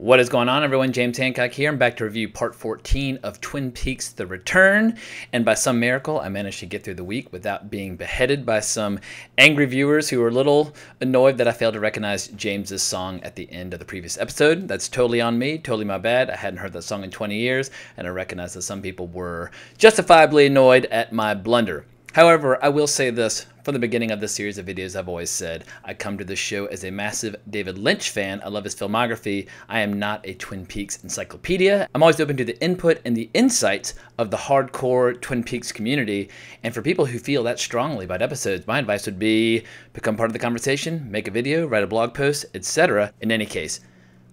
What is going on, everyone? James Hancock here. I'm back to review part 14 of Twin Peaks: The Return. And by some miracle, I managed to get through the week without being beheaded by some angry viewers who were a little annoyed that I failed to recognize James's song at the end of the previous episode. That's totally on me, totally my bad. I hadn't heard that song in 20 years, and I recognize that some people were justifiably annoyed at my blunder. However, I will say this. From the beginning of this series of videos, I've always said I come to this show as a massive David Lynch fan. I love his filmography. I am not a Twin Peaks encyclopedia. I'm always open to the input and the insights of the hardcore Twin Peaks community. And for people who feel that strongly about episodes, my advice would be become part of the conversation, make a video, write a blog post, etc. In any case,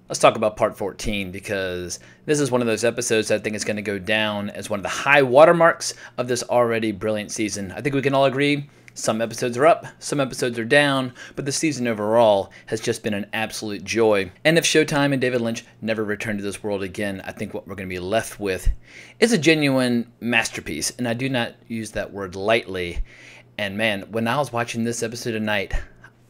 let's talk about part 14, because this is one of those episodes that I think is going to go down as one of the high watermarks of this already brilliant season. I think we can all agree some episodes are up, some episodes are down, but the season overall has just been an absolute joy. And if Showtime and David Lynch never return to this world again, I think what we're going to be left with is a genuine masterpiece. And I do not use that word lightly. And man, when I was watching this episode tonight,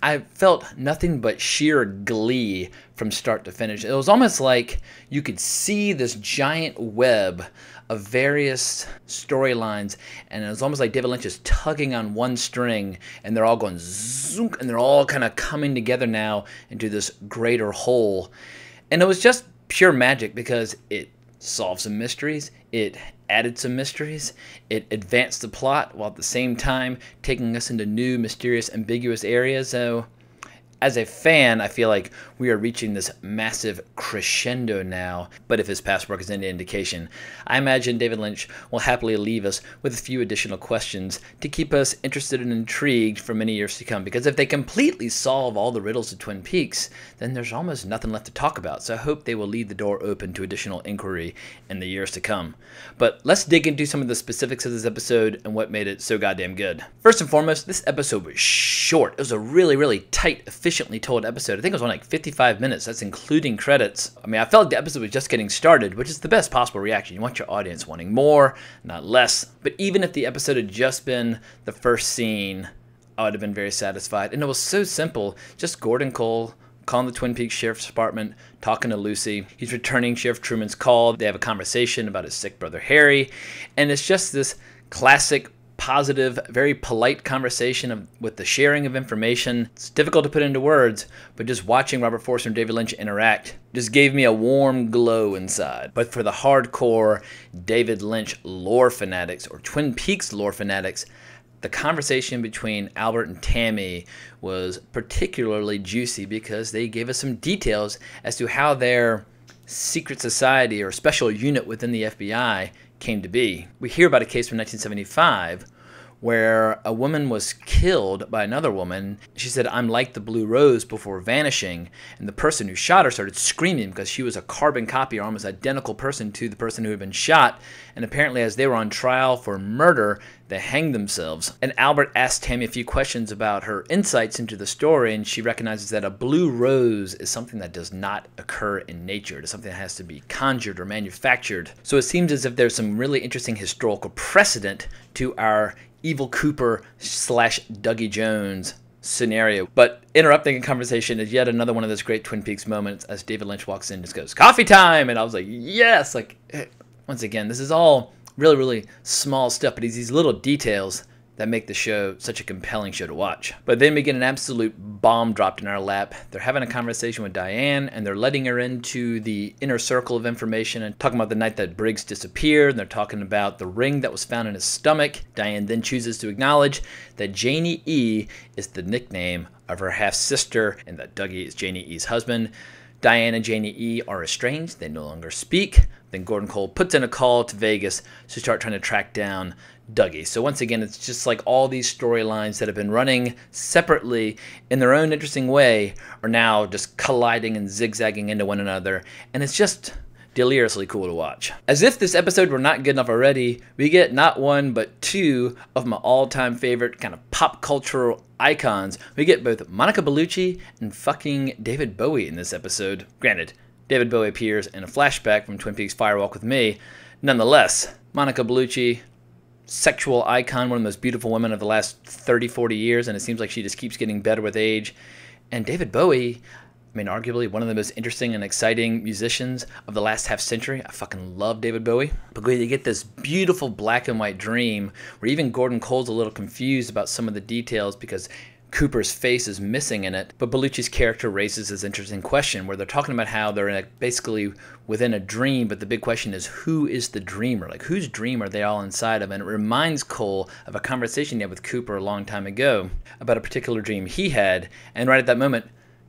I felt nothing but sheer glee from start to finish. It was almost like you could see this giant web of various storylines, and it was almost like David Lynch is tugging on one string, and they're all going zoom, and they're all kind of coming together now into this greater whole. And it was just pure magic, because it solved some mysteries, it added some mysteries, it advanced the plot, while at the same time taking us into new, mysterious, ambiguous areas. So as a fan, I feel like we are reaching this massive crescendo now. But if his past work is any indication, I imagine David Lynch will happily leave us with a few additional questions to keep us interested and intrigued for many years to come. Because if they completely solve all the riddles of Twin Peaks, then there's almost nothing left to talk about. So I hope they will leave the door open to additional inquiry in the years to come. But let's dig into some of the specifics of this episode and what made it so goddamn good. First and foremost, this episode was short. It was a really, really tight, efficiently told episode. I think it was only like 55 minutes. That's including credits. I mean, I felt like the episode was just getting started, which is the best possible reaction. You want your audience wanting more, not less. But even if the episode had just been the first scene, I would have been very satisfied. And it was so simple. Just Gordon Cole calling the Twin Peaks Sheriff's Department, talking to Lucy. He's returning Sheriff Truman's call. They have a conversation about his sick brother Harry. And it's just this classic, positive, very polite conversation with the sharing of information. It's difficult to put into words, but just watching Robert Forster and David Lynch interact just gave me a warm glow inside. But for the hardcore David Lynch lore fanatics, or Twin Peaks lore fanatics, the conversation between Albert and Tammy was particularly juicy, because they gave us some details as to how their secret society or special unit within the FBI came to be. We hear about a case from 1975 where a woman was killed by another woman. She said, "I'm like the blue rose," before vanishing, and the person who shot her started screaming because she was a carbon copy or almost identical person to the person who had been shot. And apparently, as they were on trial for murder, they hanged themselves. And Albert asked Tammy a few questions about her insights into the story, and she recognizes that a blue rose is something that does not occur in nature. It is something that has to be conjured or manufactured. So it seems as if there's some really interesting historical precedent to our Evil Cooper / Dougie Jones scenario. But interrupting a conversation is yet another one of those great Twin Peaks moments as David Lynch walks in and just goes, "Coffee time!" And I was like, yes! Like, once again, this is all really, really small stuff, but it's these little details that make the show such a compelling show to watch. But then we get an absolute bomb dropped in our lap. They're having a conversation with Diane, and they're letting her into the inner circle of information and talking about the night that Briggs disappeared, and they're talking about the ring that was found in his stomach. Diane then chooses to acknowledge that Janie E is the nickname of her half-sister, and that Dougie is Janie E's husband. Diane and Janie E are estranged. They no longer speak. Then Gordon Cole puts in a call to Vegas to start trying to track down Dougie. So once again, it's just like all these storylines that have been running separately in their own interesting way are now just colliding and zigzagging into one another. And it's just deliriously cool to watch. As if this episode were not good enough already, we get not one but two of my all-time favorite kind of pop cultural icons. We get both Monica Bellucci and fucking David Bowie in this episode. Granted, David Bowie appears in a flashback from Twin Peaks Fire Walk with Me. Nonetheless, Monica Bellucci, sexual icon, one of the most beautiful women of the last 30, 40 years, and it seems like she just keeps getting better with age. And David Bowie, I mean, arguably one of the most interesting and exciting musicians of the last half century. I fucking love David Bowie. But you get this beautiful black and white dream where even Gordon Cole's a little confused about some of the details because Cooper's face is missing in it. But Bellucci's character raises this interesting question where they're talking about how they're basically within a dream, but the big question is, who is the dreamer? Like, whose dream are they all inside of? And it reminds Cole of a conversation he had with Cooper a long time ago about a particular dream he had. And right at that moment,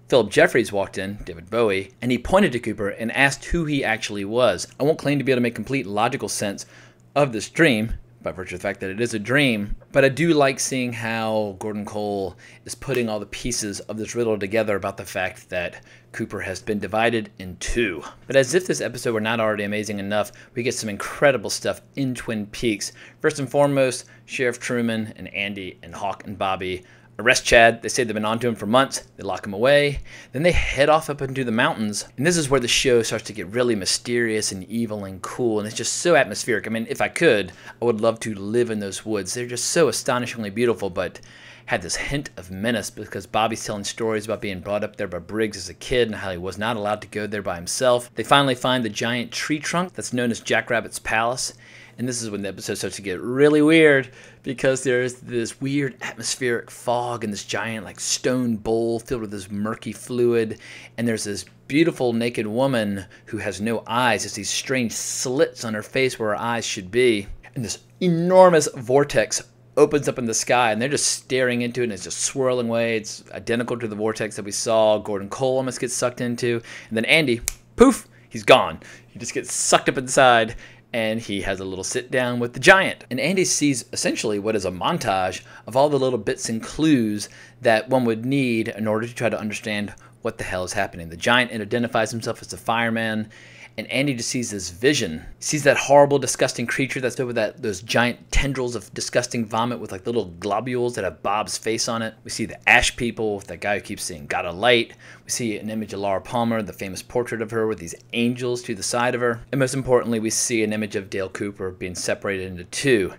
Philip Jeffries walked in, David Bowie, and he pointed to Cooper and asked who he actually was. I won't claim to be able to make complete logical sense of this dream, by virtue of the fact that it is a dream, but I do like seeing how Gordon Cole is putting all the pieces of this riddle together about the fact that Cooper has been divided in two. But as if this episode were not already amazing enough, we get some incredible stuff in Twin Peaks. First and foremost, Sheriff Truman and Andy and Hawk and Bobby arrest Chad. They say they've been onto him for months. They lock him away. Then they head off up into the mountains. And this is where the show starts to get really mysterious and evil and cool. And it's just so atmospheric. I mean, if I could, I would love to live in those woods. They're just so astonishingly beautiful, but had this hint of menace because Bobby's telling stories about being brought up there by Briggs as a kid and how he was not allowed to go there by himself. They finally find the giant tree trunk that's known as Jackrabbit's Palace. And this is when the episode starts to get really weird because there's this weird atmospheric fog and this giant like stone bowl filled with this murky fluid. And there's this beautiful naked woman who has no eyes. There's these strange slits on her face where her eyes should be. And this enormous vortex opens up in the sky and they're just staring into it and it's just swirling away. It's identical to the vortex that we saw Gordon Cole almost get sucked into. And then Andy, poof, he's gone. He just gets sucked up inside. And he has a little sit down with the giant. And Andy sees essentially what is a montage of all the little bits and clues that one would need in order to try to understand what the hell is happening. The giant identifies himself as the fireman, and Andy just sees this vision. He sees that horrible, disgusting creature that's filled with those giant tendrils of disgusting vomit with like little globules that have Bob's face on it. We see the ash people, that guy who keeps saying, "Got a light." We see an image of Laura Palmer, the famous portrait of her with these angels to the side of her. And most importantly, we see an image of Dale Cooper being separated into two.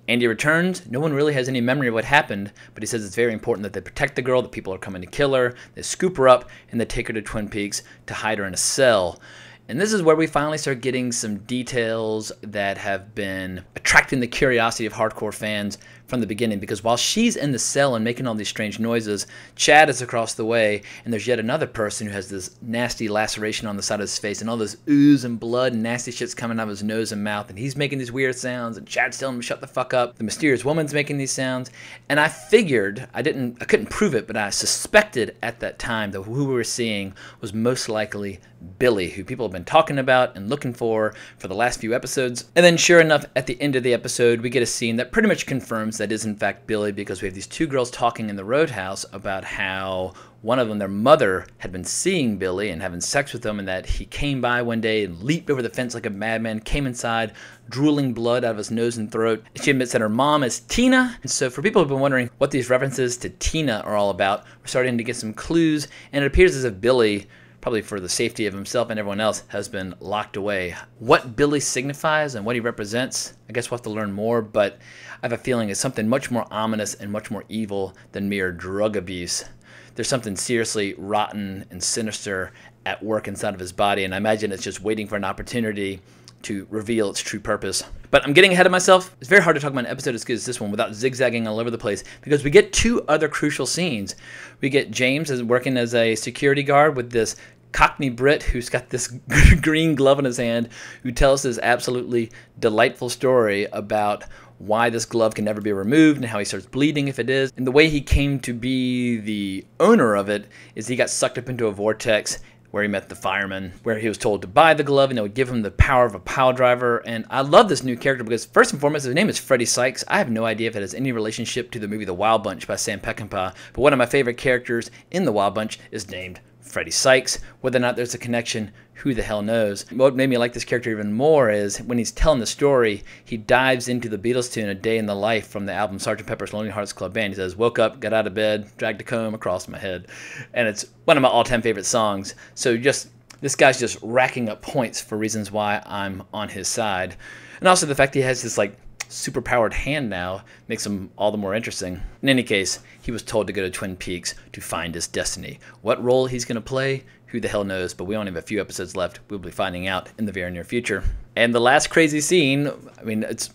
Andy returns. No one really has any memory of what happened, but he says it's very important that they protect the girl, that people are coming to kill her. They scoop her up, and they take her to Twin Peaks to hide her in a cell. And this is where we finally start getting some details that have been attracting the curiosity of hardcore fans from the beginning, because while she's in the cell and making all these strange noises, Chad is across the way, and there's yet another person who has this nasty laceration on the side of his face, and all this ooze and blood and nasty shit's coming out of his nose and mouth, and he's making these weird sounds, and Chad's telling him to shut the fuck up. The mysterious woman's making these sounds, and I figured, I couldn't prove it, but I suspected at that time that who we were seeing was most likely Billy, who people have been talking about and looking for the last few episodes. And then sure enough, at the end of the episode, we get a scene that pretty much confirms that is in fact Billy, because we have these two girls talking in the roadhouse about how one of them, their mother, had been seeing Billy and having sex with him, and that he came by one day and leaped over the fence like a madman, came inside, drooling blood out of his nose and throat. She admits that her mom is Tina. And so for people who've been wondering what these references to Tina are all about, we're starting to get some clues, and it appears as if Billy, probably for the safety of himself and everyone else, has been locked away. What Billy signifies and what he represents, I guess we'll have to learn more, but I have a feeling it's something much more ominous and much more evil than mere drug abuse. There's something seriously rotten and sinister at work inside of his body, and I imagine it's just waiting for an opportunity to reveal its true purpose. But I'm getting ahead of myself. It's very hard to talk about an episode as good as this one without zigzagging all over the place, because we get two other crucial scenes. We get James as working as a security guard with this Cockney Brit who's got this green glove in his hand, who tells this absolutely delightful story about why this glove can never be removed and how he starts bleeding if it is. And the way he came to be the owner of it is he got sucked up into a vortex where he met the fireman, where he was told to buy the glove and it would give him the power of a pile driver. And I love this new character because first and foremost, his name is Freddie Sykes. I have no idea if it has any relationship to the movie The Wild Bunch by Sam Peckinpah, but one of my favorite characters in The Wild Bunch is named Freddie Sykes. Whether or not there's a connection, who the hell knows? What made me like this character even more is when he's telling the story, he dives into the Beatles tune, A Day in the Life, from the album Sgt. Pepper's Lonely Hearts Club Band. He says, "Woke up, got out of bed, dragged a comb across my head." And it's one of my all-time favorite songs. So this guy's just racking up points for reasons why I'm on his side. And also the fact he has this like superpowered hand now makes him all the more interesting. In any case, he was told to go to Twin Peaks to find his destiny. What role he's going to play, who the hell knows, but we only have a few episodes left. We'll be finding out in the very near future. And the last crazy scene, I mean, it's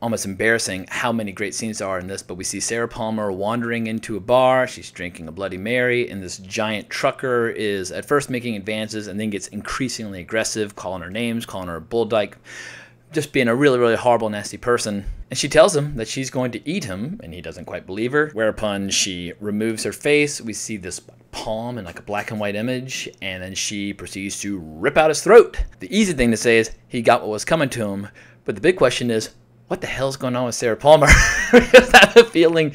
almost embarrassing how many great scenes there are in this, but we see Sarah Palmer wandering into a bar. She's drinking a Bloody Mary, and this giant trucker is at first making advances and then gets increasingly aggressive, calling her names, calling her a bull dyke, just being a really, really horrible, nasty person. And she tells him that she's going to eat him, and he doesn't quite believe her, whereupon she removes her face. We see this palm in like a black and white image, and then she proceeds to rip out his throat. The easy thing to say is he got what was coming to him, but the big question is, what the hell's going on with Sarah Palmer? Because I have a feeling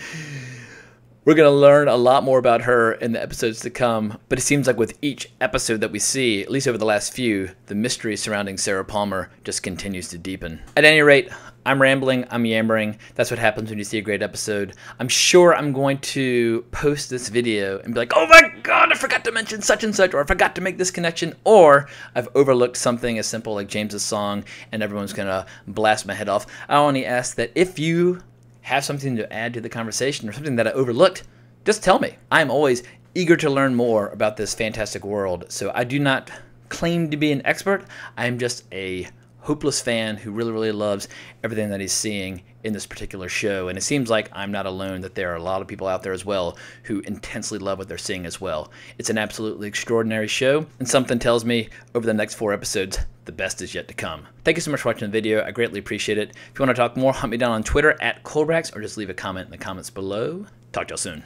we're going to learn a lot more about her in the episodes to come. But it seems like with each episode that we see, at least over the last few, the mystery surrounding Sarah Palmer just continues to deepen. At any rate, I'm rambling, I'm yammering. That's what happens when you see a great episode. I'm sure I'm going to post this video and be like, oh my God, I forgot to mention such and such, or I forgot to make this connection, or I've overlooked something as simple like James's song and everyone's going to blast my head off. I only ask that if you have something to add to the conversation or something that I overlooked, just tell me. I'm always eager to learn more about this fantastic world. So I do not claim to be an expert. I'm just a hopeless fan who really, really loves everything that he's seeing in this particular show. And it seems like I'm not alone, that there are a lot of people out there as well who intensely love what they're seeing as well. It's an absolutely extraordinary show, and something tells me over the next 4 episodes, the best is yet to come. Thank you so much for watching the video. I greatly appreciate it. If you want to talk more, hunt me down on Twitter @Colbrax, or just leave a comment in the comments below. Talk to y'all soon.